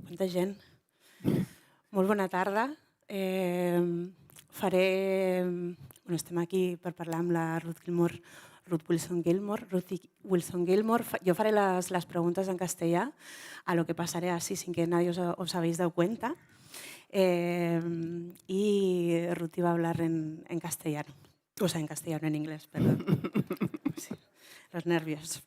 Quanta gent. Molt bona tarda. Estem aquí per parlar amb la Ruth Wilson Gilmore. Yo faré las preguntas en castellà, a lo que pasaré así sin que nadie os habéis dado cuenta. Y Ruth iba a hablar en castellano. O sea, en castellano, en inglés, perdón. Sí, los nervios.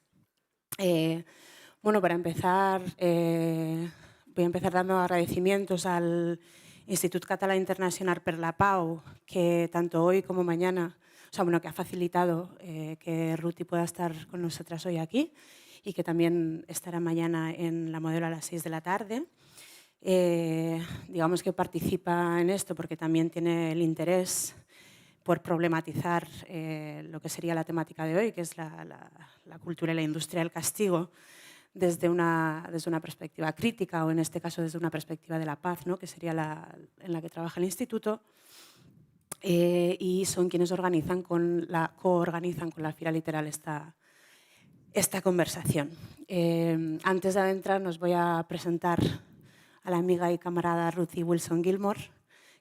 Bueno, para empezar, voy a empezar dando agradecimientos al Institut Català Internacional per la Pau, que tanto hoy como mañana, que ha facilitado que Ruth pueda estar con nosotras hoy aquí y que también estará mañana en la Modelo a las 6 de la tarde. Digamos que participa en esto porque también tiene el interés por problematizar lo que sería la temática de hoy, que es la cultura y la industria del castigo, desde una perspectiva crítica o en este caso desde una perspectiva de la paz, ¿no? Que sería en la que trabaja el instituto, y son quienes coorganizan con la Fira Literal esta conversación. Antes de adentrarnos voy a presentar a la amiga y camarada Ruth Wilson Gilmore,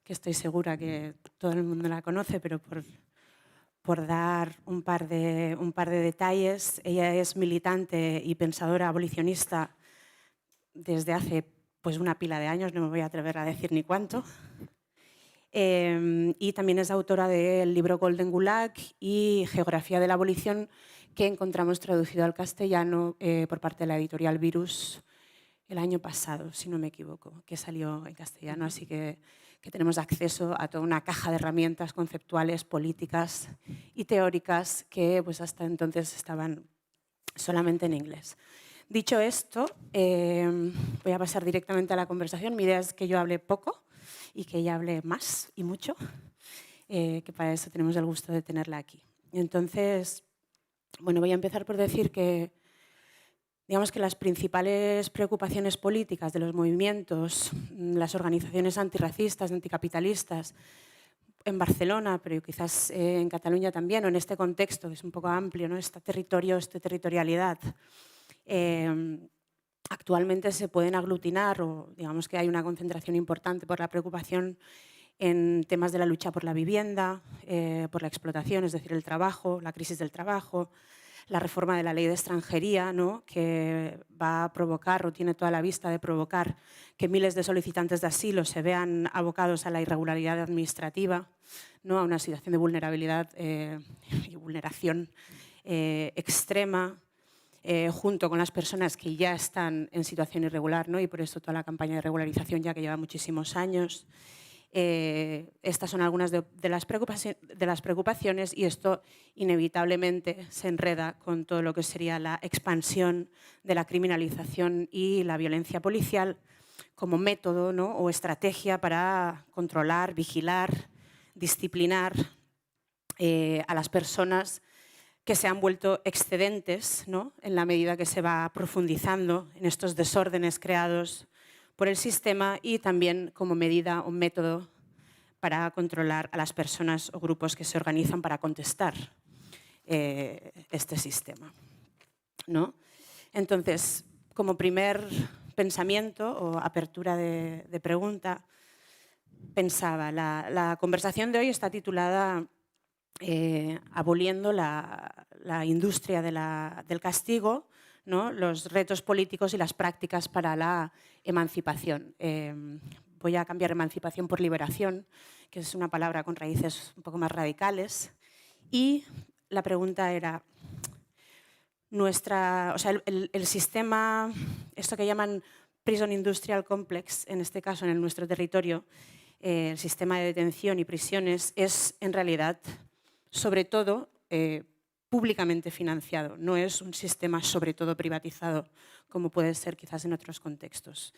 que estoy segura que todo el mundo la conoce, pero por dar un par de detalles, ella es militante y pensadora abolicionista desde hace una pila de años, no me voy a atrever a decir ni cuánto. Y también es autora del libro Golden Gulag y Geografía de la Abolición, que encontramos traducido al castellano por parte de la editorial Virus el año pasado, si no me equivoco, que salió en castellano, así que tenemos acceso a toda una caja de herramientas conceptuales, políticas y teóricas que hasta entonces estaban solamente en inglés. Dicho esto, voy a pasar directamente a la conversación. Mi idea es que yo hable poco y que ella hable más y mucho, que para eso tenemos el gusto de tenerla aquí. Entonces, voy a empezar por decir que digamos que las principales preocupaciones políticas de los movimientos, las organizaciones antirracistas, anticapitalistas, en Barcelona, pero quizás en Cataluña también, o en este contexto que es un poco amplio, ¿no? Esta territorialidad, actualmente se pueden aglutinar, o digamos que hay una concentración importante por la preocupación en temas de la lucha por la vivienda, por la explotación, es decir, el trabajo, la crisis del trabajo, la reforma de la ley de extranjería, ¿no? Que va a provocar o tiene toda la vista de provocar que miles de solicitantes de asilo se vean abocados a la irregularidad administrativa, ¿no? A una situación de vulnerabilidad y vulneración extrema, junto con las personas que ya están en situación irregular, ¿no? Y por eso toda la campaña de regularización ya que lleva muchísimos años. Estas son algunas de las preocupaciones y esto inevitablemente se enreda con todo lo que sería la expansión de la criminalización y la violencia policial como método, ¿no? O estrategia para controlar, vigilar, disciplinar a las personas que se han vuelto excedentes, ¿no? En la medida que se va profundizando en estos desórdenes creados por el sistema y también como medida o método para controlar a las personas o grupos que se organizan para contestar este sistema, ¿no? Entonces, como primer pensamiento o apertura de pregunta, pensaba, la conversación de hoy está titulada Aboliendo la industria del castigo, ¿no? Los retos políticos y las prácticas para la emancipación. Voy a cambiar emancipación por liberación, que es una palabra con raíces un poco más radicales. Y la pregunta era, el sistema, esto que llaman Prison Industrial Complex, en este caso en nuestro territorio, el sistema de detención y prisiones es en realidad, sobre todo, públicamente financiado, no es un sistema sobre todo privatizado, como puede ser quizás en otros contextos.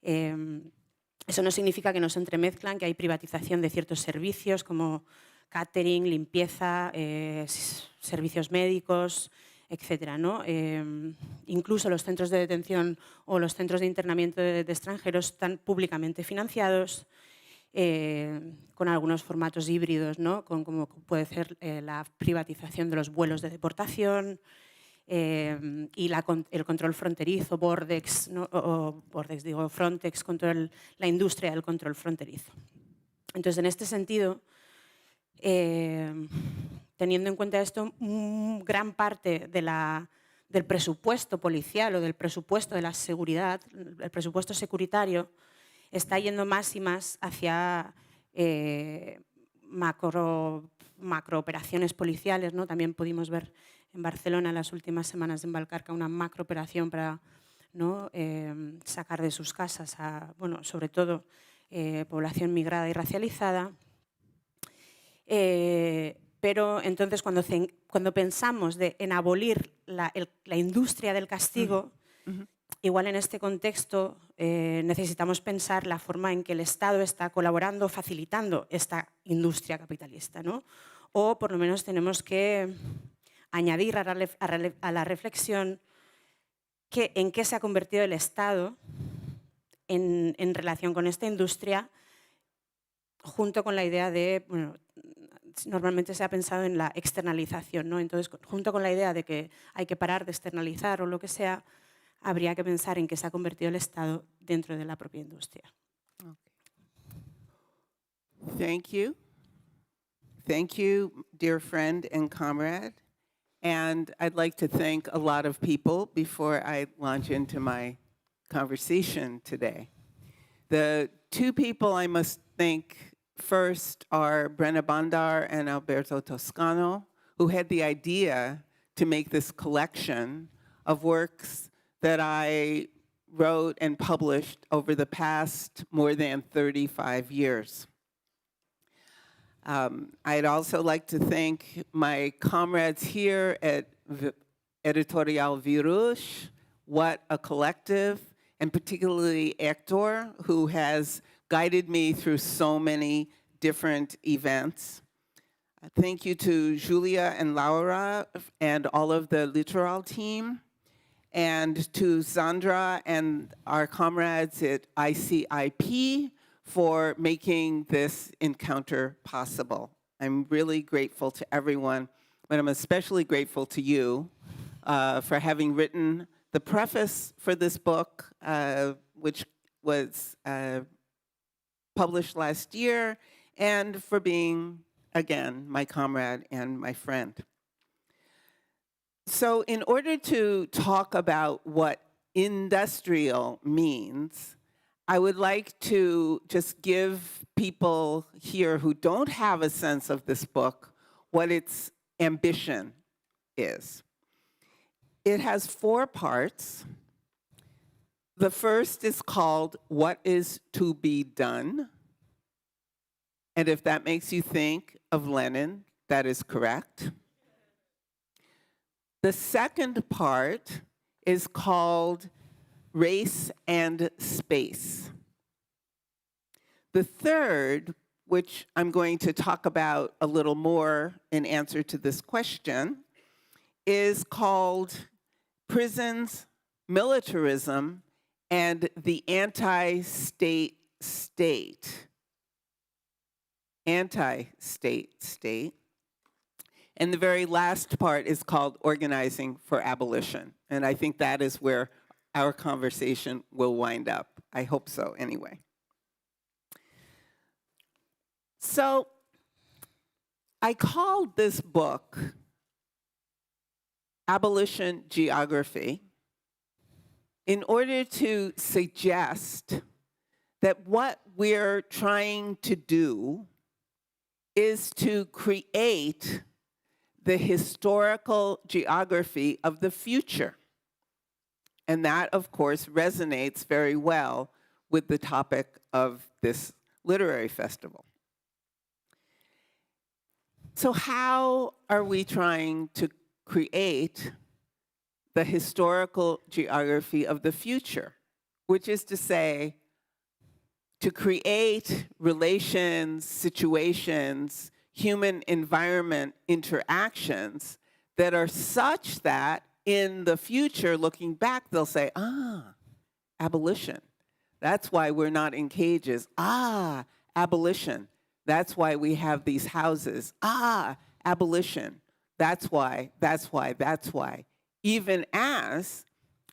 Eso no significa que no se entremezclan, que hay privatización de ciertos servicios como catering, limpieza, servicios médicos, etcétera, ¿no? Incluso los centros de detención o los centros de internamiento de extranjeros están públicamente financiados. con algunos formatos híbridos, ¿no? Como puede ser la privatización de los vuelos de deportación y el control fronterizo, Bordex, ¿no? Frontex, la industria del control fronterizo. Entonces, en este sentido, teniendo en cuenta esto, gran parte del presupuesto policial o del presupuesto de la seguridad, el presupuesto securitario, está yendo más y más hacia macrooperaciones policiales, ¿no? También pudimos ver en Barcelona en las últimas semanas de Embalcarca una macrooperación para, ¿no? Sacar de sus casas a, bueno, sobre todo, población migrada y racializada. Pero entonces cuando pensamos en abolir la industria del castigo, igual en este contexto necesitamos pensar la forma en que el Estado está colaborando, facilitando esta industria capitalista, ¿no? O por lo menos tenemos que añadir a la reflexión en qué se ha convertido el Estado en relación con esta industria, junto con la idea de, bueno, normalmente se ha pensado en la externalización, ¿no? Entonces, junto con la idea de que hay que parar de externalizar o lo que sea, habría que pensar en qué se ha convertido el Estado dentro de la propia industria. Okay. Thank you. Thank you, dear friend and comrade. And I'd like to thank a lot of people before I launch into my conversation today. The two people I must thank first are Brenna Bandar and Alberto Toscano, who had the idea to make this collection of works that I wrote and published over the past more than 35 years. I'd also like to thank my comrades here at Editorial Virush, What a Collective, and particularly Hector, who has guided me through so many different events. Thank you to Julia and Laura and all of the Literal team, and to Sandra and our comrades at ICIP for making this encounter possible. I'm really grateful to everyone, but I'm especially grateful to you for having written the preface for this book, which was published last year, and for being, again, my comrade and my friend. So in order to talk about what industrial means, I would like to just give people here who don't have a sense of this book what its ambition is. It has 4 parts. The first is called What is to be Done? And if that makes you think of Lenin, that is correct. The second part is called Race and Space. The third, which I'm going to talk about a little more in answer to this question, is called Prisons, Militarism, and the Anti-State State. Anti-State State. And the very last part is called Organizing for Abolition. And I think that is where our conversation will wind up. I hope so, anyway. So I called this book Abolition Geography in order to suggest that what we're trying to do is to create the historical geography of the future. And that, of course, resonates very well with the topic of this literary festival. So how are we trying to create the historical geography of the future? Which is to say, to create relations, situations, human environment interactions that are such that in the future, looking back, they'll say, abolition. That's why we're not in cages. abolition. That's why we have these houses. Abolition. That's why. Even as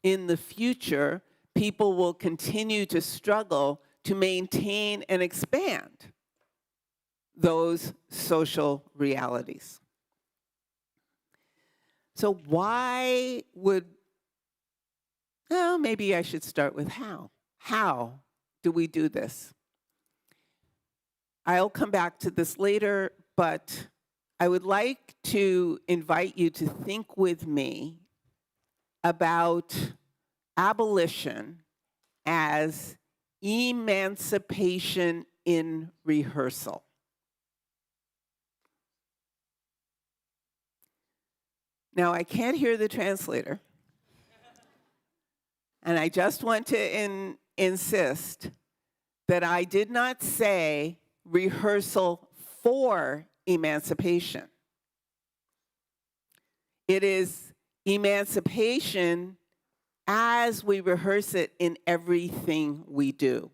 in the future, people will continue to struggle to maintain and expand those social realities. So why would, well, maybe I should start with how. How do we do this? I'll come back to this later, but I would like to invite you to think with me about abolition as emancipation in rehearsal. Now, I can't hear the translator, and I just want to insist that I did not say rehearsal for emancipation. It is emancipation as we rehearse it in everything we do.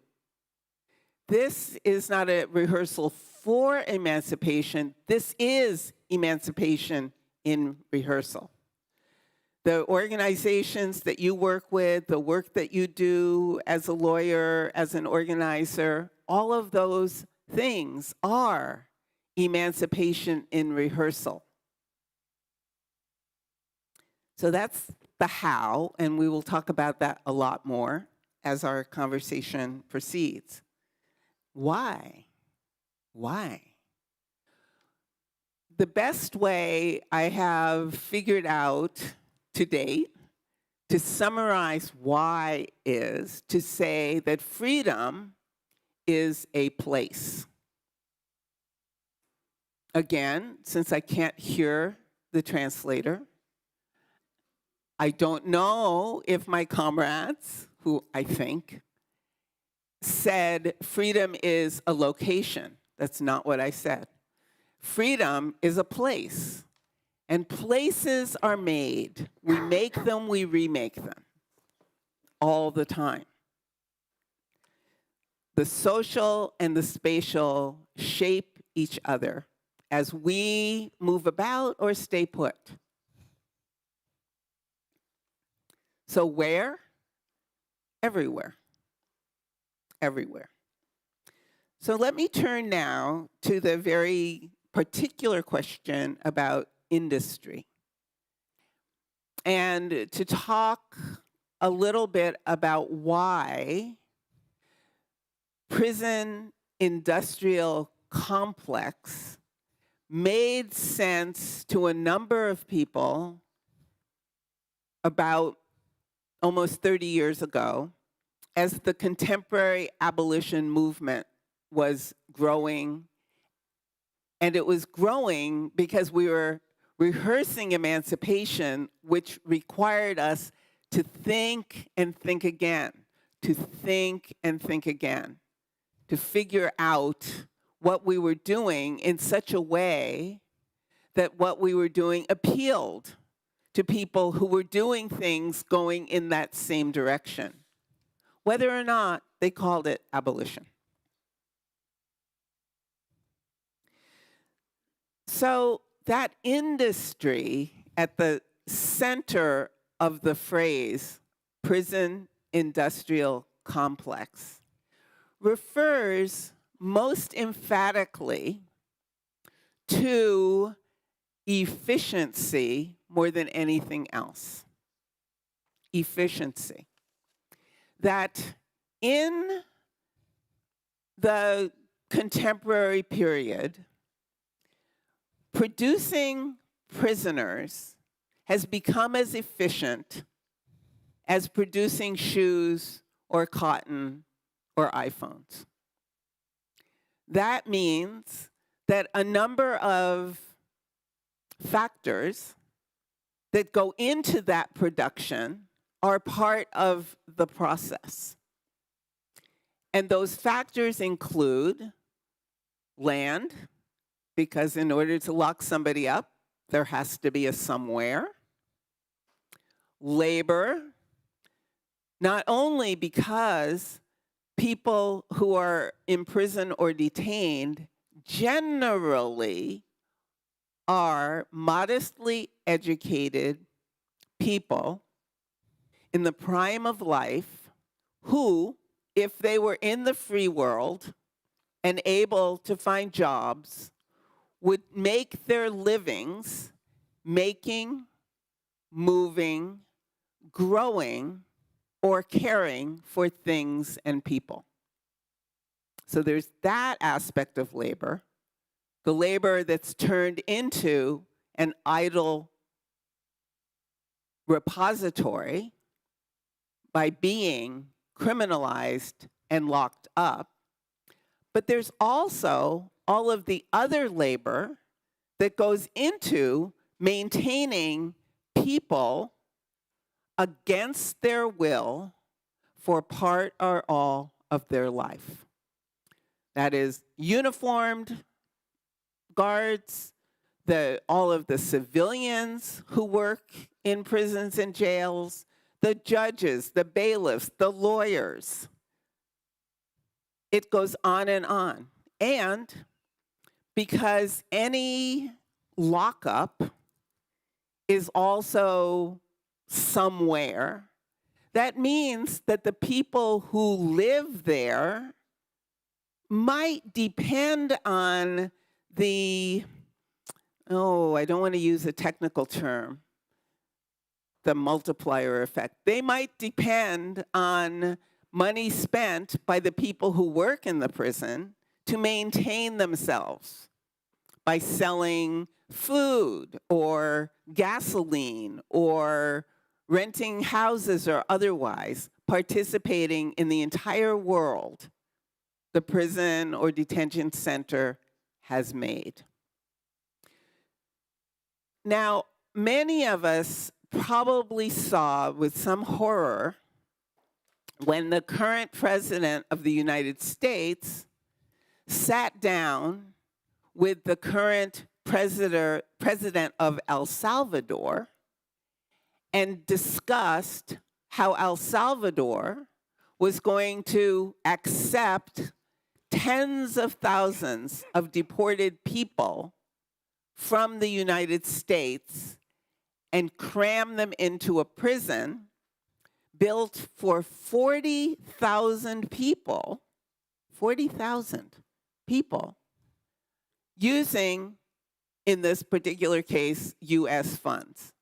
This is not a rehearsal for emancipation. This is emancipation in rehearsal. The organizations that you work with, the work that you do as a lawyer, as an organizer, all of those things are emancipation in rehearsal. So that's the how, and we will talk about that a lot more as our conversation proceeds. Why? Why? The best way I have figured out to date to summarize why is to say that freedom is a place. Again, since I can't hear the translator, I don't know if my comrades, who I think, said freedom is a location. That's not what I said. Freedom is a place. And places are made. We make them, we remake them all the time. The social and the spatial shape each other as we move about or stay put. So where? Everywhere. Everywhere. So let me turn now to the very particular question about industry, and to talk a little bit about why prison industrial complex made sense to a number of people about almost 30 years ago as the contemporary abolition movement was growing. And it was growing because we were rehearsing emancipation, which required us to think and think again, to think and think again, to figure out what we were doing in such a way that what we were doing appealed to people who were doing things going in that same direction, whether or not they called it abolition. So that industry at the center of the phrase prison industrial complex refers most emphatically to efficiency more than anything else. Efficiency. That in the contemporary period, producing prisoners has become as efficient as producing shoes or cotton or iPhones. That means that a number of factors that go into that production are part of the process. And those factors include land, because in order to lock somebody up, there has to be a somewhere. Labor, not only because people who are in prison or detained generally are modestly educated people in the prime of life who, if they were in the free world and able to find jobs, would make their livings making, moving, growing, or caring for things and people. So there's that aspect of labor, the labor that's turned into an idle repository by being criminalized and locked up. But there's also all of the other labor that goes into maintaining people against their will for part or all of their life. That is uniformed guards, all of the civilians who work in prisons and jails, the judges, the bailiffs, the lawyers. It goes on. And because any lockup is also somewhere, that means that the people who live there might depend on I don't want to use a technical term, the multiplier effect. They might depend on money spent by the people who work in the prison to maintain themselves by selling food or gasoline or renting houses or otherwise, participating in the entire world the prison or detention center has made. Now, many of us probably saw with some horror when the current president of the United States sat down with the current president of El Salvador and discussed how El Salvador was going to accept tens of thousands of deported people from the United States and cram them into a prison built for 40,000 people, 40,000 people, using, in this particular case, US funds.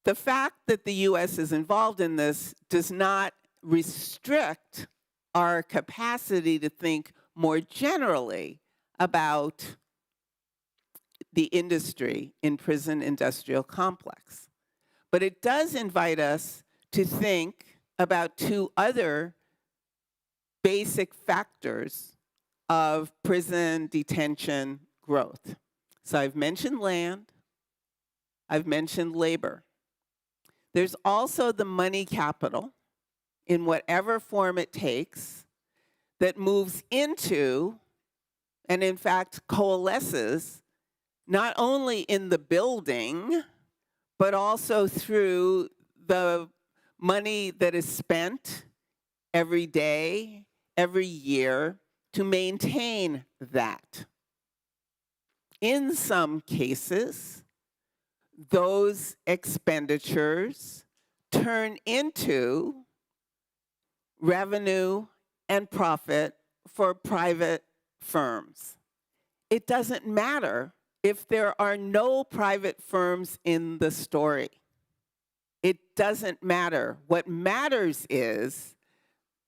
The fact that the US is involved in this does not restrict our capacity to think more generally about the industry in prison industrial complex. But it does invite us to think about two other basic factors of prison detention growth. So I've mentioned land, I've mentioned labor. There's also the money capital, in whatever form it takes, that moves into, and in fact coalesces, not only in the building, but also through the money that is spent every day, every year, to maintain that. In some cases, those expenditures turn into revenue and profit for private firms. It doesn't matter if there are no private firms in the story. It doesn't matter. What matters is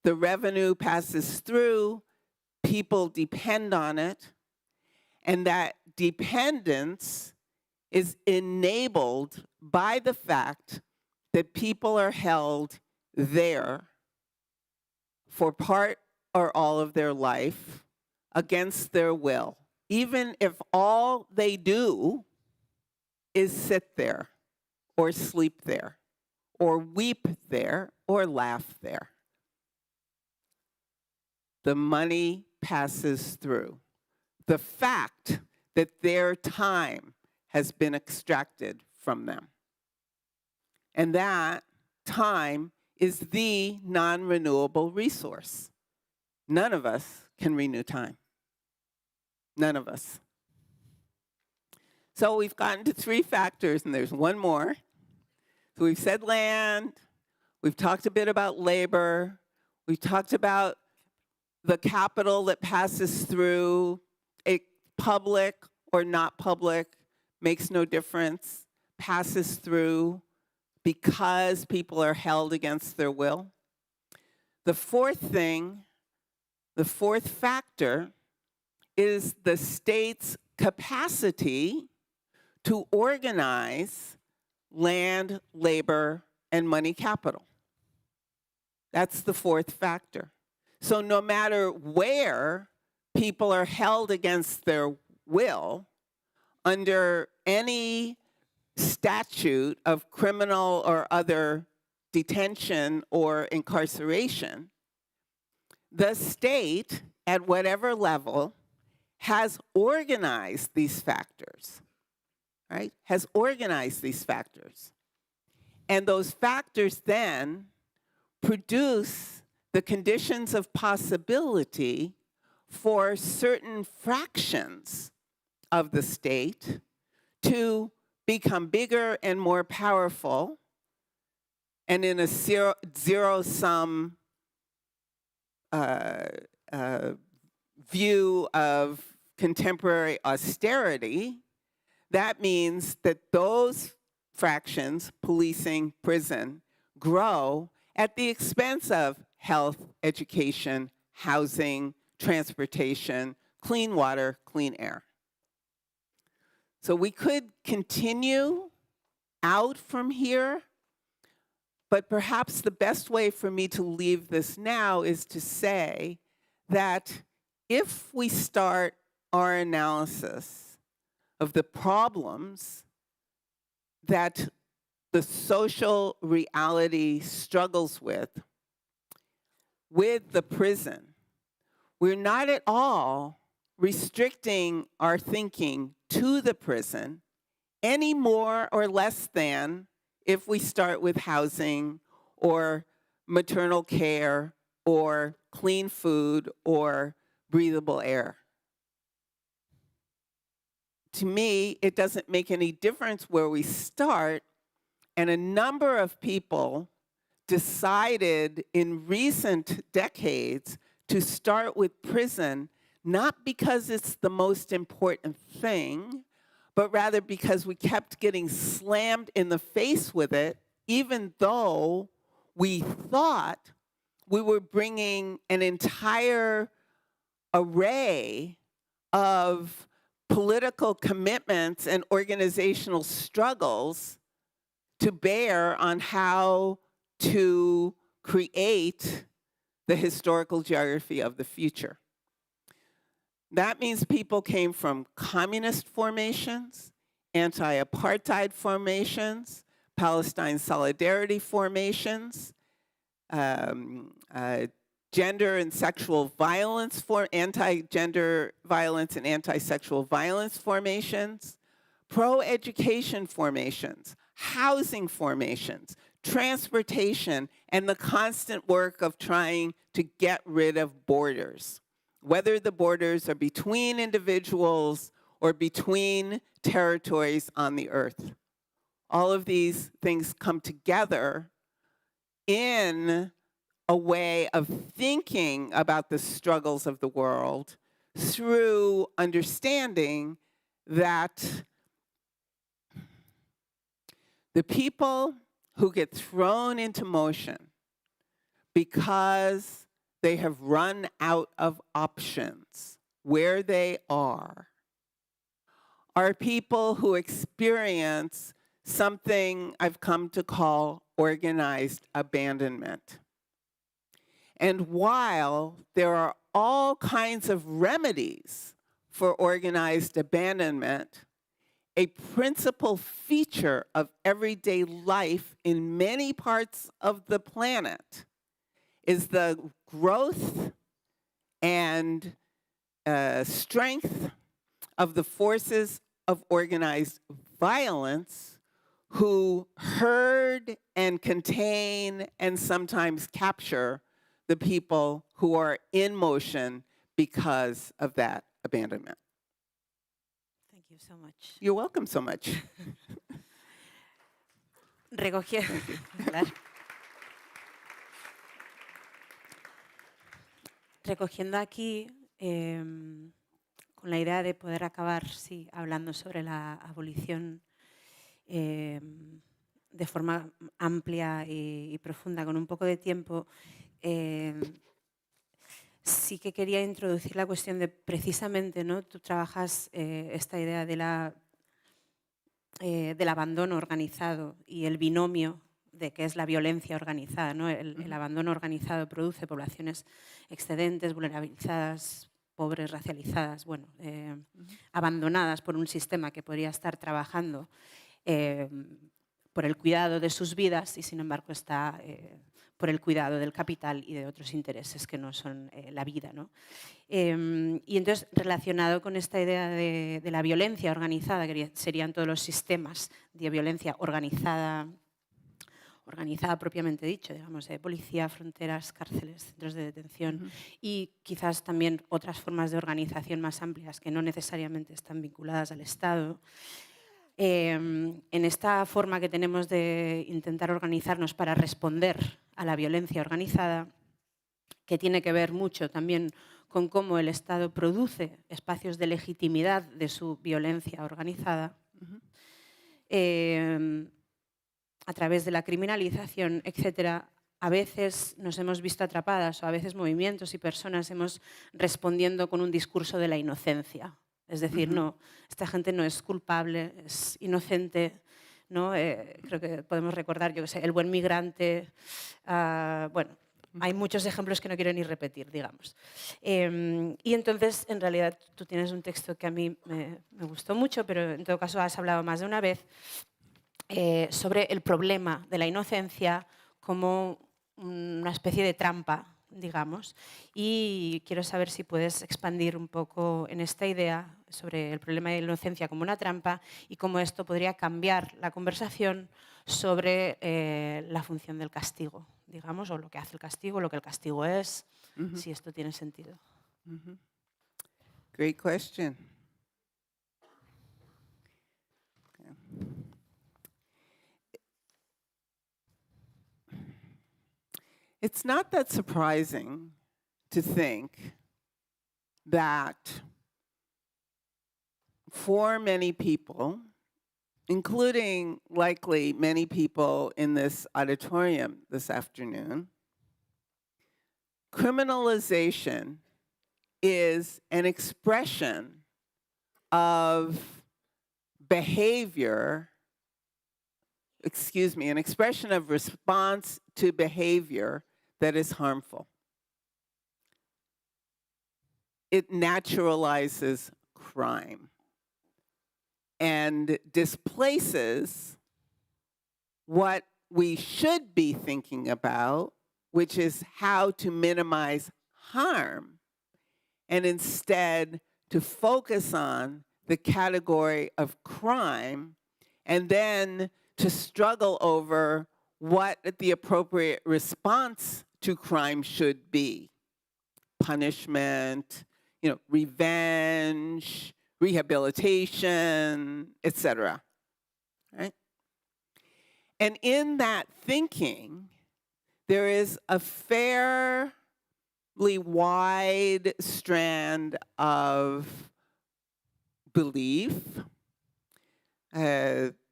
the revenue passes through, people depend on it, and that dependence is enabled by the fact that people are held there for part or all of their life against their will, even if all they do is sit there or sleep there or weep there or laugh there. The money passes through. The fact that their time has been extracted from them. And that time is the non-renewable resource. None of us can renew time. None of us. So we've gotten to 3 factors, and there's one more. So we've said land, we've talked a bit about labor, we've talked about the capital that passes through, a public or not public, makes no difference, passes through because people are held against their will. The fourth thing, the fourth factor, is the state's capacity to organize land, labor, and money capital. That's the fourth factor. So no matter where people are held against their will, under any statute of criminal or other detention or incarceration, the state, at whatever level, has organized these factors, right? Has organized these factors. And those factors then produce the conditions of possibility for certain fractions of the state to become bigger and more powerful, and in a zero-sum view of contemporary austerity, that means that those fractions, policing, prison, grow at the expense of health, education, housing, transportation, clean water, clean air. So we could continue out from here, but perhaps the best way for me to leave this now is to say that if we start our analysis of the problems that the social reality struggles with the prison, we're not at all restricting our thinking to the prison any more or less than if we start with housing or maternal care or clean food or breathable air. To me, it doesn't make any difference where we start, and a number of people decided in recent decades to start with prison, not because it's the most important thing, but rather because we kept getting slammed in the face with it, even though we thought we were bringing an entire array of political commitments and organizational struggles to bear on how to create the historical geography of the future. That means people came from communist formations, anti-apartheid formations, Palestine solidarity formations, gender and sexual violence, anti-gender violence and anti-sexual violence formations, pro-education formations, housing formations, transportation, and the constant work of trying to get rid of borders, whether the borders are between individuals or between territories on the earth. All of these things come together in a way of thinking about the struggles of the world through understanding that the people who get thrown into motion because they have run out of options where they are people who experience something I've come to call organized abandonment. And while there are all kinds of remedies for organized abandonment, a principal feature of everyday life in many parts of the planet is the growth and strength of the forces of organized violence who herd and contain and sometimes capture the people who are in motion because of that abandonment. Thank you so much. You're welcome so much. Recogiendo aquí, con la idea de poder acabar, sí, hablando sobre la abolición de forma amplia y profunda, con un poco de tiempo, sí que quería introducir la cuestión de precisamente, ¿no? Tú trabajas esta idea de del abandono organizado y el binomio de qué es la violencia organizada, ¿no? El abandono organizado produce poblaciones excedentes, vulnerabilizadas, pobres, racializadas, bueno, abandonadas por un sistema que podría estar trabajando por el cuidado de sus vidas y sin embargo está por el cuidado del capital y de otros intereses que no son la vida, ¿no? Y entonces, relacionado con esta idea de la violencia organizada, que serían todos los sistemas de violencia organizada propiamente dicho, digamos, policía, fronteras, cárceles, centros de detención y quizás también otras formas de organización más amplias que no necesariamente están vinculadas al Estado. En esta forma que tenemos de intentar organizarnos para responder a la violencia organizada, que tiene que ver mucho también con cómo el Estado produce espacios de legitimidad de su violencia organizada, a través de la criminalización, etcétera, a veces nos hemos visto atrapadas o a veces movimientos y personas hemos respondiendo con un discurso de la inocencia. Es decir, no, esta gente no es culpable, es inocente, ¿no? Creo que podemos recordar, yo qué sé, el buen migrante, bueno, hay muchos ejemplos que no quiero ni repetir, digamos. Y entonces, en realidad, tú tienes un texto que a mí me gustó mucho, pero en todo caso has hablado más de una vez, sobre el problema de la inocencia como una especie de trampa, digamos, y quiero saber si puedes expandir un poco en esta idea sobre el problema de la inocencia como una trampa y cómo esto podría cambiar la conversación sobre la función del castigo, digamos, o lo que hace el castigo, lo que el castigo es, si esto tiene sentido. Great question. It's not that surprising to think that for many people, including likely many people in this auditorium this afternoon, criminalization is an expression of behavior, an expression of response to behavior that is harmful. It naturalizes crime and displaces what we should be thinking about, which is how to minimize harm, and instead to focus on the category of crime and then to struggle over what the appropriate response to crime should be. Punishment, revenge, rehabilitation, etc. Right? And in that thinking, there is a fairly wide strand of belief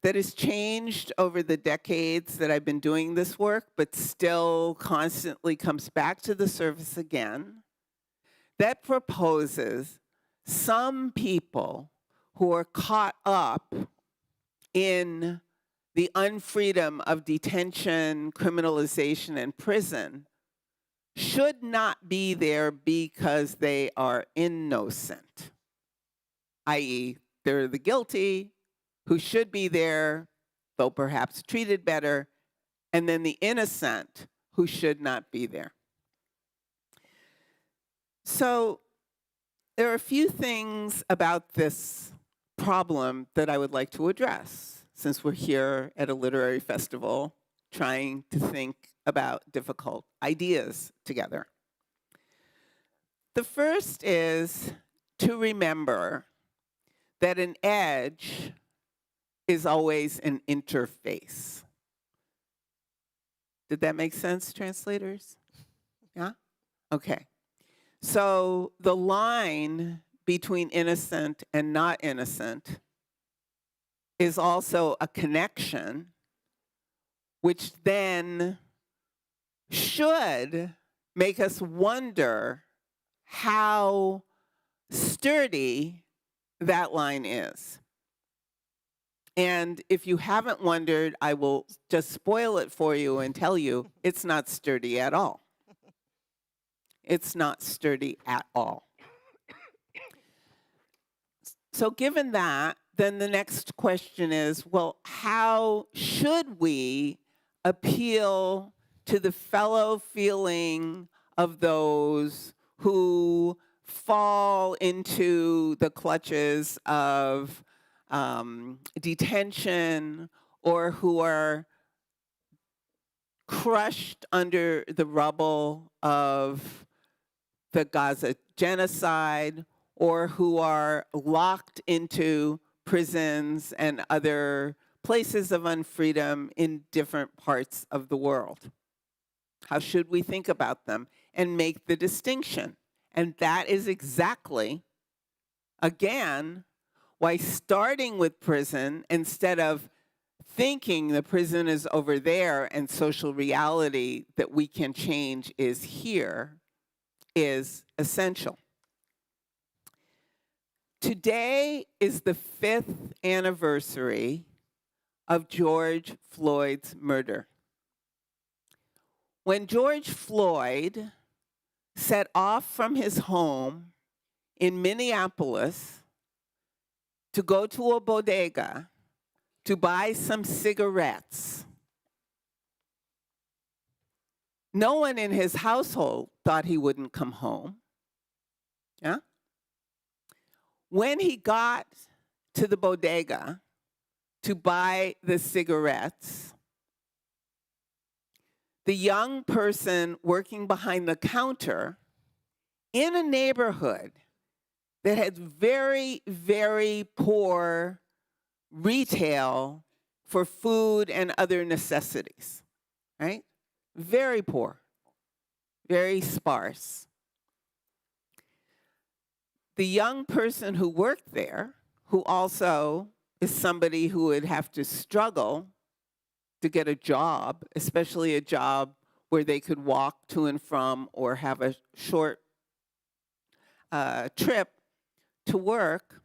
that has changed over the decades that I've been doing this work, but still constantly comes back to the surface again, that proposes some people who are caught up in the unfreedom of detention, criminalization, and prison should not be there because they are innocent, i.e., they're the guilty who should be there, though perhaps treated better, and then the innocent who should not be there. So there are a few things about this problem that I would like to address. since we're here at a literary festival trying to think about difficult ideas together. The first is to remember that an edge is always an interface. Did that make sense, translators? Yeah? Okay. So the line between innocent and not innocent is also a connection, which then should make us wonder how sturdy that line is. And if you haven't wondered, I will just spoil it for you and tell you it's not sturdy at all. It's not sturdy at all. So given that, then the next question is, well, how should we appeal to the fellow feeling of those who fall into the clutches of detention, or who are crushed under the rubble of the Gaza genocide, or who are locked into prisons and other places of unfreedom in different parts of the world? How should we think about them and make the distinction? And that is exactly, again, why starting with prison, instead of thinking the prison is over there and social reality that we can change is here, is essential. Today is the 5th anniversary of George Floyd's murder. When George Floyd set off from his home in Minneapolis to go to a bodega to buy some cigarettes, no one in his household thought he wouldn't come home. Yeah? When he got to the bodega to buy the cigarettes, the young person working behind the counter in a neighborhood that had very, very poor retail for food and other necessities, right? Very poor, very sparse. The young person who worked there, who also is somebody who would have to struggle to get a job, especially a job where they could walk to and from or have a short trip to work,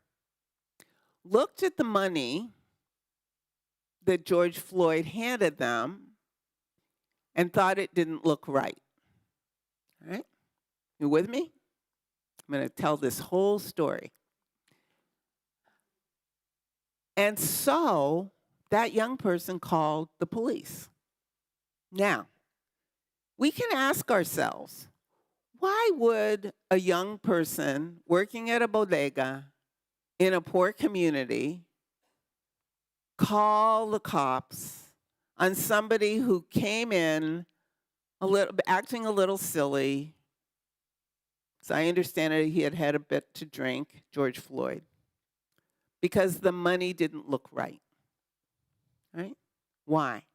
looked at the money that George Floyd handed them and thought it didn't look right. All right? You with me? I'm going to tell this whole story. And so that young person called the police. Now, we can ask ourselves, why would a young person working at a bodega in a poor community call the cops on somebody who came in acting a little silly? As I understand it, he had had a bit to drink, George Floyd, because the money didn't look right. Right? Why?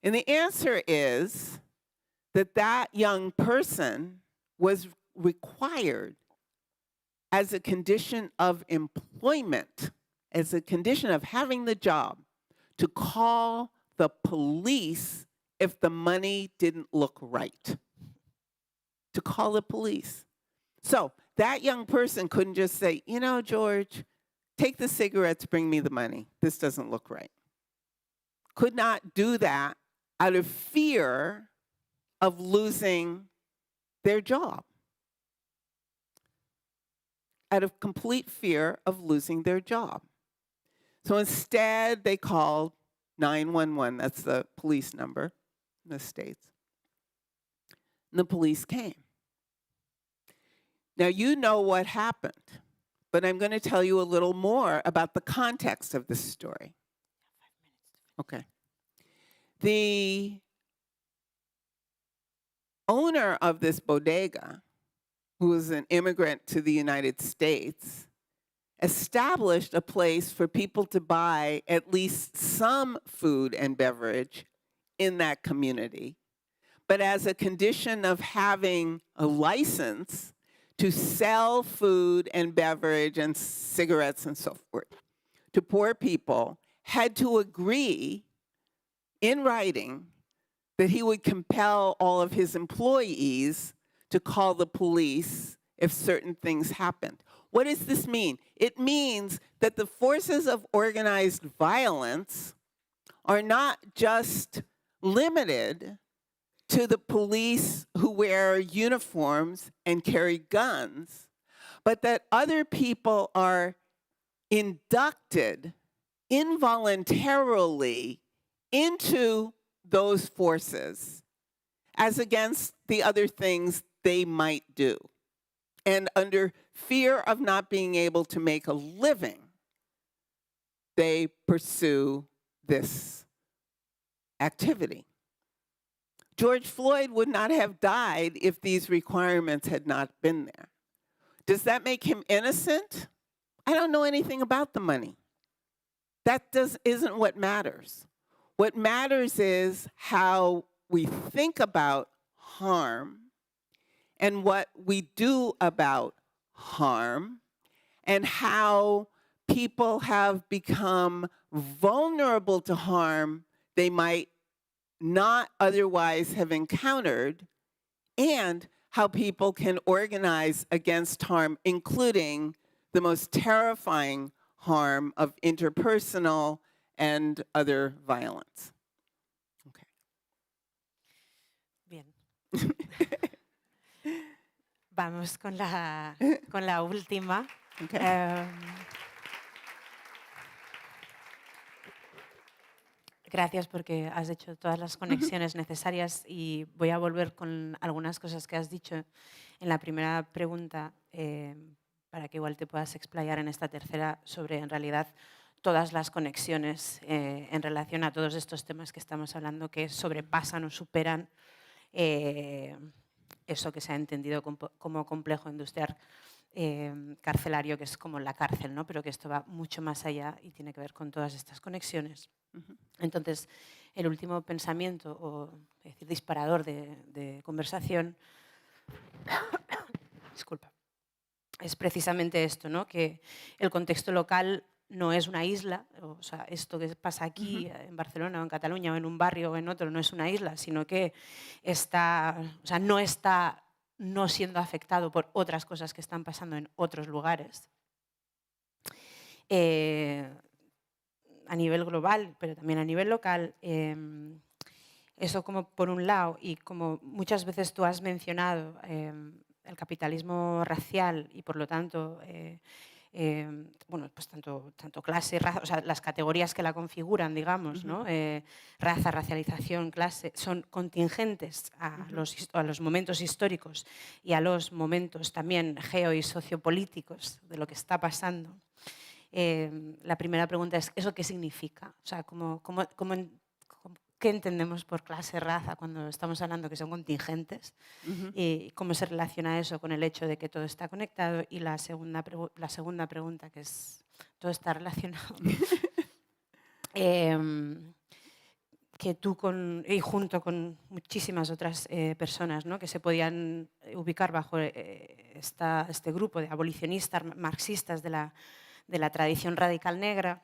And the answer is that that young person was required as a condition of employment, as a condition of having the job, to call the police if the money didn't look right. To call the police. So that young person couldn't just say, you know, George, take the cigarettes, bring me the money. This doesn't look right. Could not do that out of fear of losing their job. Out of complete fear of losing their job. So instead, they called 911. That's the police number in the States. And the police came. Now, you know what happened, but I'm going to tell you a little more about the context of this story. Okay. The owner of this bodega, who was an immigrant to the United States, established a place for people to buy at least some food and beverage in that community. But as a condition of having a license to sell food and beverage and cigarettes and so forth to poor people, had to agree in writing that he would compel all of his employees to call the police if certain things happened. What does this mean? It means that the forces of organized violence are not just limited to the police who wear uniforms and carry guns, but that other people are inducted involuntarily into those forces as against the other things they might do. And under fear of not being able to make a living, they pursue this activity. George Floyd would not have died if these requirements had not been there. Does that make him innocent? I don't know anything about the money. That isn't what matters. What matters is how we think about harm and what we do about harm, and how people have become vulnerable to harm they might not otherwise have encountered, and how people can organize against harm, including the most terrifying harm of interpersonal and other violence. Okay. Bien. Vamos con la última. Okay. Gracias porque has hecho todas las conexiones necesarias y voy a volver con algunas cosas que has dicho en la primera pregunta para que igual te puedas explayar en esta tercera sobre en realidad todas las conexiones en relación a todos estos temas que estamos hablando que sobrepasan o superan eso que se ha entendido como complejo industrial carcelario, que es como la cárcel, ¿no? Pero que esto va mucho más allá y tiene que ver con todas estas conexiones. Entonces, el último pensamiento, o es decir, disparador de conversación, disculpa, es precisamente esto, ¿no? Que el contexto local no es una isla, o sea, esto que pasa aquí en Barcelona o en Cataluña o en un barrio o en otro no es una isla, sino que no está no siendo afectado por otras cosas que están pasando en otros lugares. A nivel global, pero también a nivel local, eso como por un lado, y como muchas veces tú has mencionado, el capitalismo racial y por lo tanto, bueno, pues tanto clase, raza, o sea, las categorías que la configuran, digamos, ¿no? Raza, racialización, clase, son contingentes a los momentos históricos y a los momentos también geo y sociopolíticos de lo que está pasando. La primera pregunta es, ¿eso qué significa? O sea, ¿qué entendemos por clase, raza cuando estamos hablando que son contingentes? Y cómo se relaciona eso con el hecho de que todo está conectado. Y la segunda pregunta, que es, todo está relacionado. Que tú y junto con muchísimas otras personas, ¿no? Que se podían ubicar bajo este grupo de abolicionistas marxistas de la tradición radical negra,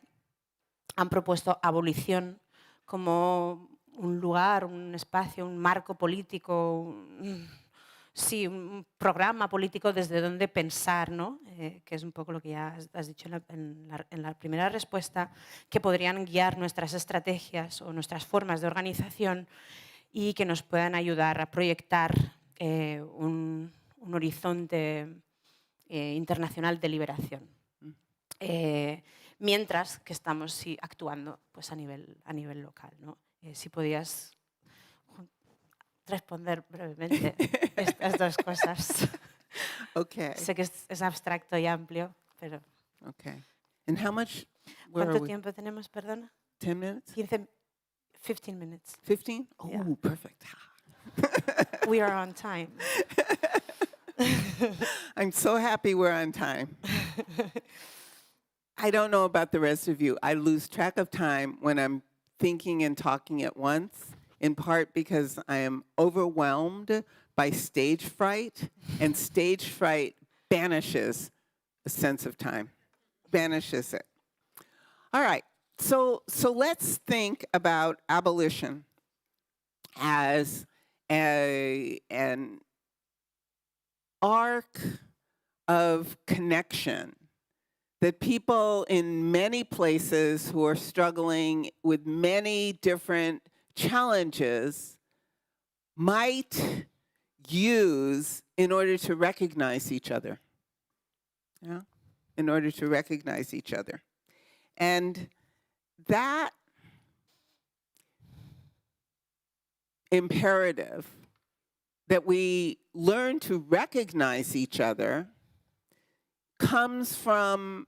han propuesto abolición como un lugar, un espacio, un marco político, un programa político desde donde pensar, ¿no? Que es un poco lo que ya has dicho en la primera respuesta, que podrían guiar nuestras estrategias o nuestras formas de organización y que nos puedan ayudar a proyectar un horizonte internacional de liberación. Mientras que estamos actuando pues, a nivel local, ¿no? Si podías responder brevemente estas dos cosas. Okay. Sé que es abstracto y amplio, pero... Okay. And how much... ¿Cuánto tiempo tenemos, perdona? 10 minutes? 15 15 minutes. 15? Oh, Yeah. perfect. We are on time. I'm so happy we're on time. I don't know about the rest of you. I lose track of time when I'm thinking and talking at once, in part because I am overwhelmed by stage fright, and stage fright banishes a sense of time, banishes it. All right, so let's think about abolition as an arc of connection that people in many places who are struggling with many different challenges might use in order to recognize each other. Yeah? In order to recognize each other. And that imperative that we learn to recognize each other comes from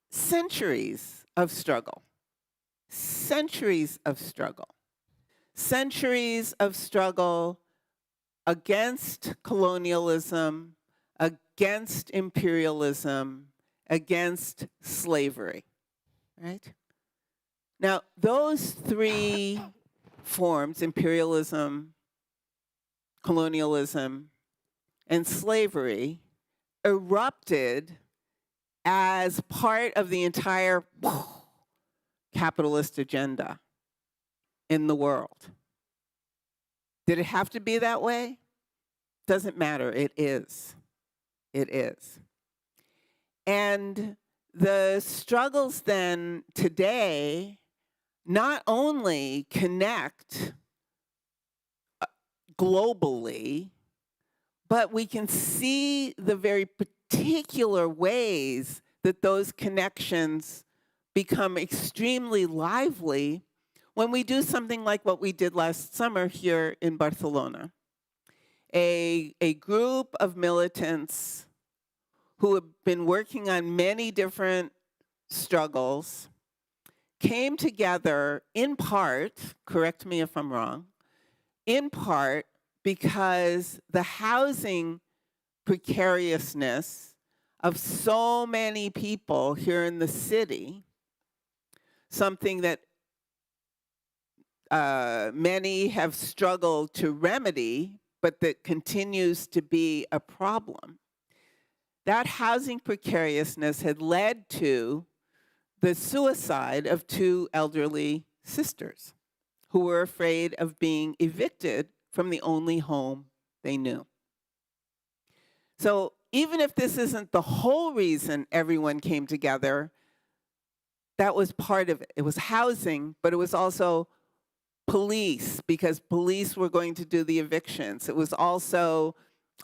centuries of struggle. Centuries of struggle. Centuries of struggle against colonialism, against imperialism, against slavery, right? Now, those three forms, imperialism, colonialism, and slavery, erupted as part of the entire capitalist agenda in the world. Did it have to be that way? Doesn't matter, it is. It is. And the struggles then today not only connect globally, but we can see the very particular ways that those connections become extremely lively when we do something like what we did last summer here in Barcelona. A group of militants who have been working on many different struggles came together in part, correct me if I'm wrong, in part because the housing precariousness of so many people here in the city, something that many have struggled to remedy, but that continues to be a problem. That housing precariousness had led to the suicide of two elderly sisters who were afraid of being evicted from the only home they knew. So even if this isn't the whole reason everyone came together, that was part of it. It was housing, but it was also police, because police were going to do the evictions. It was also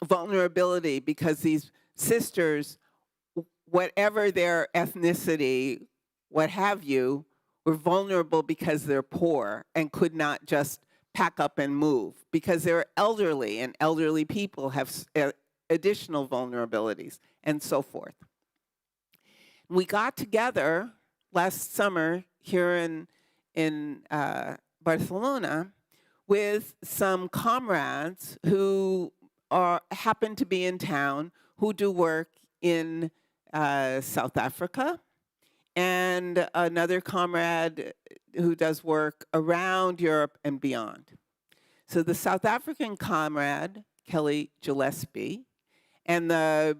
vulnerability, because these sisters, whatever their ethnicity, what have you, were vulnerable because they're poor and could not just pack up and move, because they're elderly, and elderly people have additional vulnerabilities, and so forth. We got together last summer here in Barcelona with some comrades who happen to be in town, who do work in South Africa, and another comrade who does work around Europe and beyond. So the South African comrade, Kelly Gillespie, and the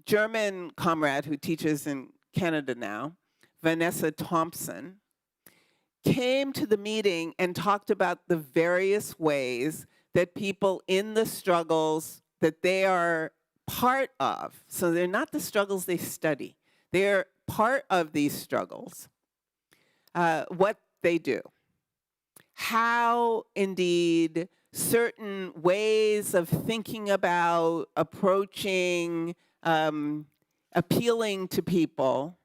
German comrade who teaches in Canada now, Vanessa Thompson, came to the meeting and talked about the various ways that people in the struggles that they are part of, so they're not the struggles they study, they're part of these struggles, what they do. How, indeed, certain ways of thinking about, approaching, appealing to people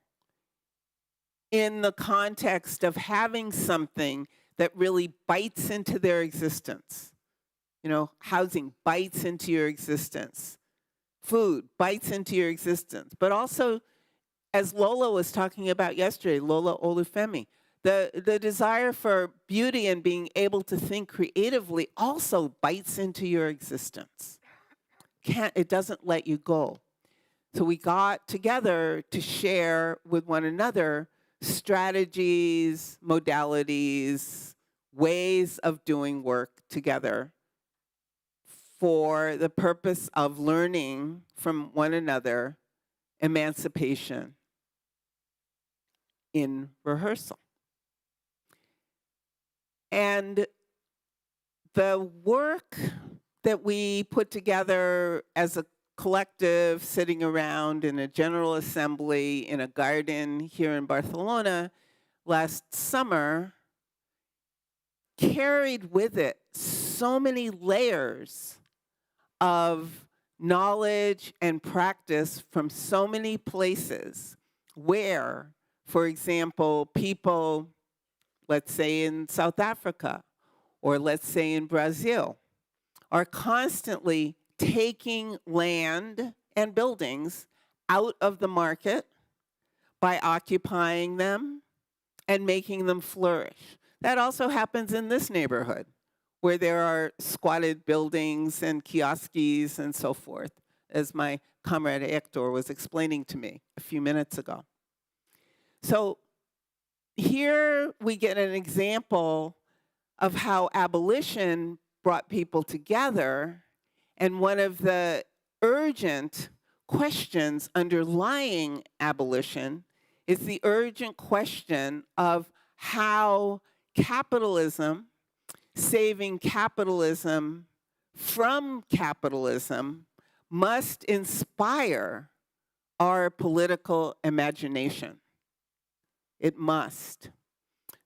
in the context of having something that really bites into their existence. You know, housing bites into your existence. Food bites into your existence. But also, as Lola was talking about yesterday, Lola Olufemi, The desire for beauty and being able to think creatively also bites into your existence. It doesn't let you go. So we got together to share with one another strategies, modalities, ways of doing work together for the purpose of learning from one another, emancipation in rehearsal. And the work that we put together as a collective, sitting around in a general assembly in a garden here in Barcelona last summer, carried with it so many layers of knowledge and practice from so many places where, for example, people, let's say in South Africa, or let's say in Brazil, are constantly taking land and buildings out of the market by occupying them and making them flourish. That also happens in this neighborhood, where there are squatted buildings and kiosks and so forth, as my comrade Hector was explaining to me a few minutes ago. So here we get an example of how abolition brought people together, and one of the urgent questions underlying abolition is the urgent question of how capitalism, saving capitalism from capitalism, must inspire our political imagination. It must.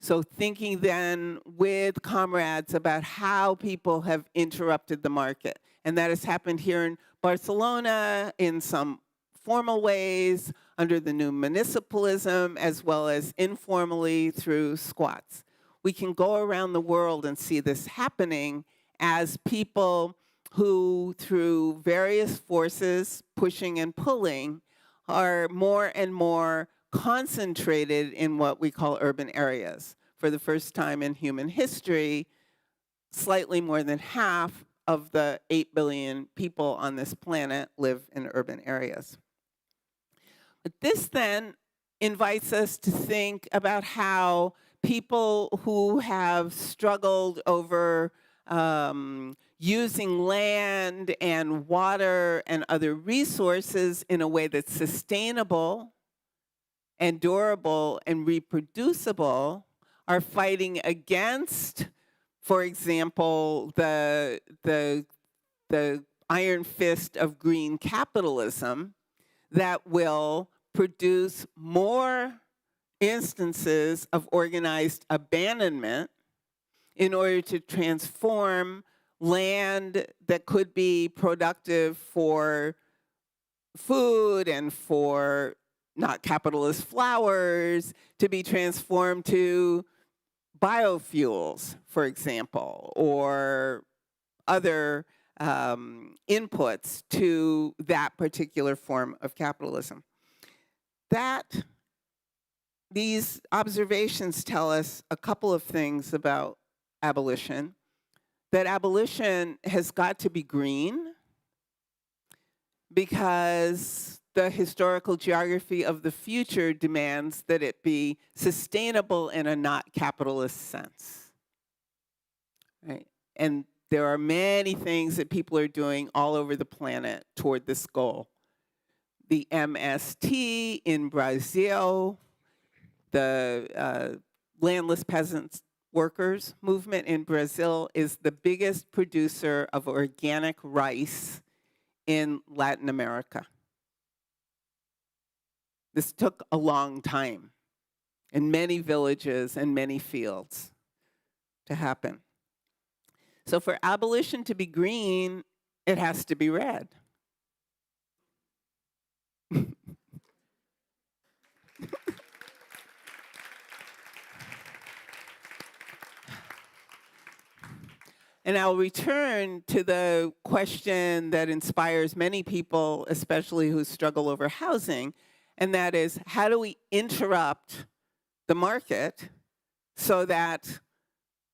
So thinking then with comrades about how people have interrupted the market. And that has happened here in Barcelona in some formal ways, under the new municipalism, as well as informally through squats. We can go around the world and see this happening as people who, through various forces, pushing and pulling, are more and more concentrated in what we call urban areas. For the first time in human history, slightly more than half of the 8 billion people on this planet live in urban areas. But this then invites us to think about how people who have struggled over using land and water and other resources in a way that's sustainable and durable and reproducible are fighting against, for example, the iron fist of green capitalism that will produce more instances of organized abandonment in order to transform land that could be productive for food and for not capitalist flowers to be transformed to biofuels, for example, or other inputs to that particular form of capitalism. These observations tell us a couple of things about abolition. That abolition has got to be green because the historical geography of the future demands that it be sustainable in a not capitalist sense. Right? And there are many things that people are doing all over the planet toward this goal. The MST in Brazil, the landless peasants workers movement in Brazil is the biggest producer of organic rice in Latin America. This took a long time in many villages and many fields to happen. So for abolition to be green, it has to be red. And I'll return to the question that inspires many people, especially who struggle over housing, and that is, how do we interrupt the market so that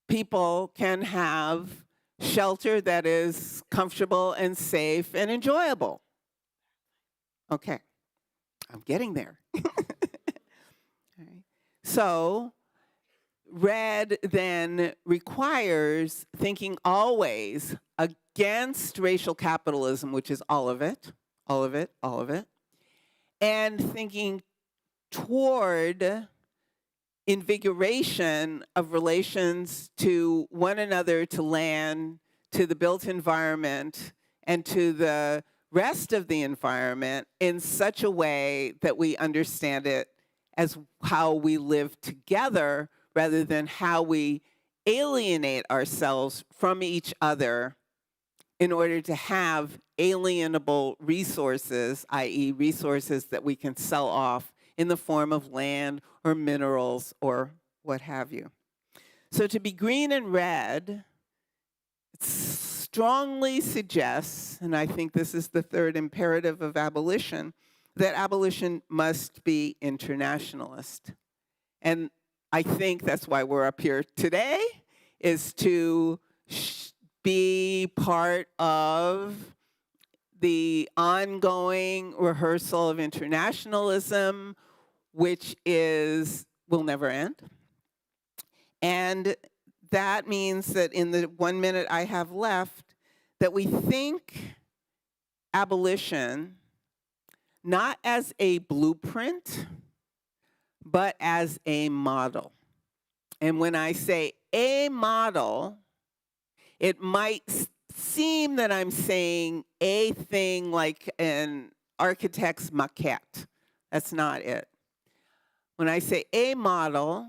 people can have shelter that is comfortable and safe and enjoyable. Okay, I'm getting there. So, red then requires thinking always against racial capitalism, which is all of it, all of it, all of it, and thinking toward invigoration of relations to one another, to land, to the built environment, and to the rest of the environment in such a way that we understand it as how we live together rather than how we alienate ourselves from each other in order to have alienable resources, i.e. resources that we can sell off in the form of land or minerals or what have you. So to be green and red, it strongly suggests, and I think this is the third imperative of abolition, that abolition must be internationalist. And I think that's why we're up here today, is to be part of the ongoing rehearsal of internationalism, which will never end. And that means that in the 1 minute I have left, that we think abolition not as a blueprint, but as a model. And when I say a model, it might seem that I'm saying a thing like an architect's maquette. That's not it. When I say a model,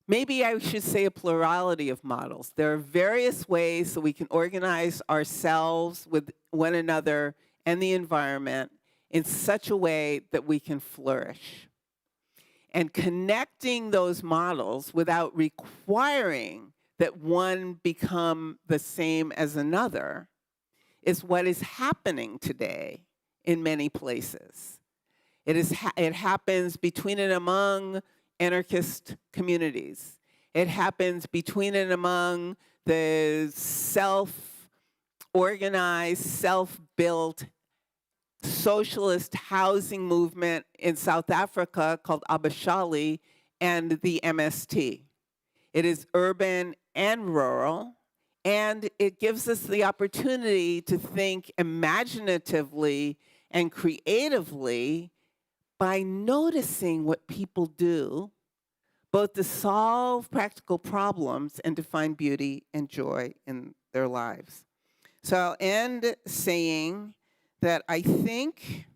maybe I should say a plurality of models. There are various ways that we can organize ourselves with one another and the environment in such a way that we can flourish. And connecting those models without requiring that one become the same as another is what is happening today in many places. It happens between and among anarchist communities. It happens between and among the self-organized, self-built socialist housing movement in South Africa called Abashali and the MST. It is urban and rural, and it gives us the opportunity to think imaginatively and creatively by noticing what people do, both to solve practical problems and to find beauty and joy in their lives. So I'll end saying that I think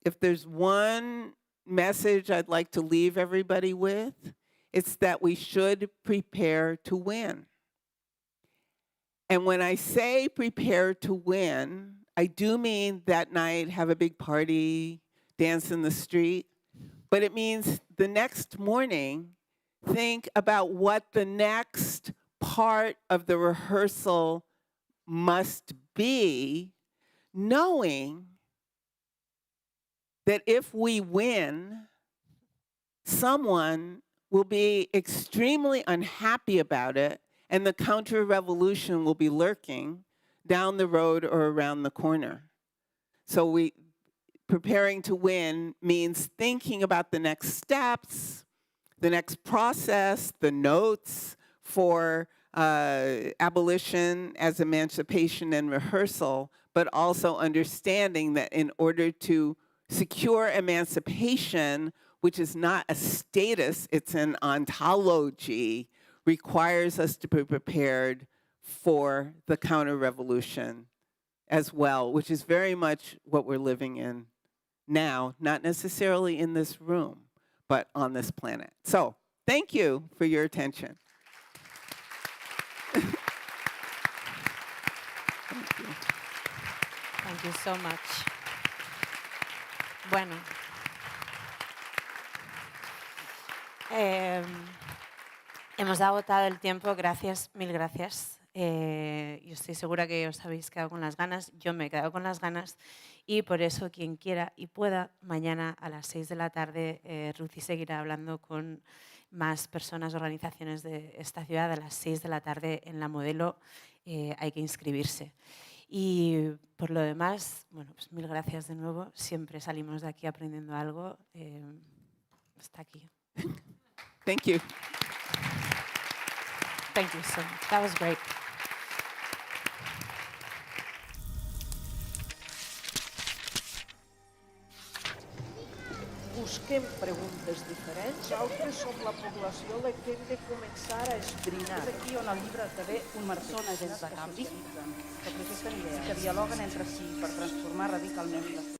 if there's one message I'd like to leave everybody with, it's that we should prepare to win. And when I say prepare to win, I do mean that night have a big party, dance in the street, but it means the next morning, think about what the next part of the rehearsal must be, knowing that if we win, someone will be extremely unhappy about it, and the counter-revolution will be lurking down the road or around the corner. So preparing to win means thinking about the next steps, the next process, the notes for abolition as emancipation and rehearsal, but also understanding that in order to secure emancipation, which is not a status, it's an ontology, requires us to be prepared for the counter-revolution as well, which is very much what we're living in now, not necessarily in this room, but on this planet. So, thank you for your attention. Thank you. Thank you so much. Bueno. Hemos agotado el tiempo, gracias, mil gracias. Yo estoy segura que os habéis quedado con las ganas, yo me he quedado con las ganas Y por eso, quien quiera y pueda, mañana a las 6 de la tarde, Ruth seguirá hablando con más personas, organizaciones de esta ciudad. A las 6 de la tarde en la Modelo hay que inscribirse. Y por lo demás, bueno, pues mil gracias de nuevo. Siempre salimos de aquí aprendiendo algo. Hasta aquí. Thank you. Thank you so much. That was great. Busquem preguntes diferents, altres som la població la que hem de començar a esbrinar. És aquí on el llibre esdevé una persona sense canvi, que projecten idees i que dialoguen entre si per transformar radicalment les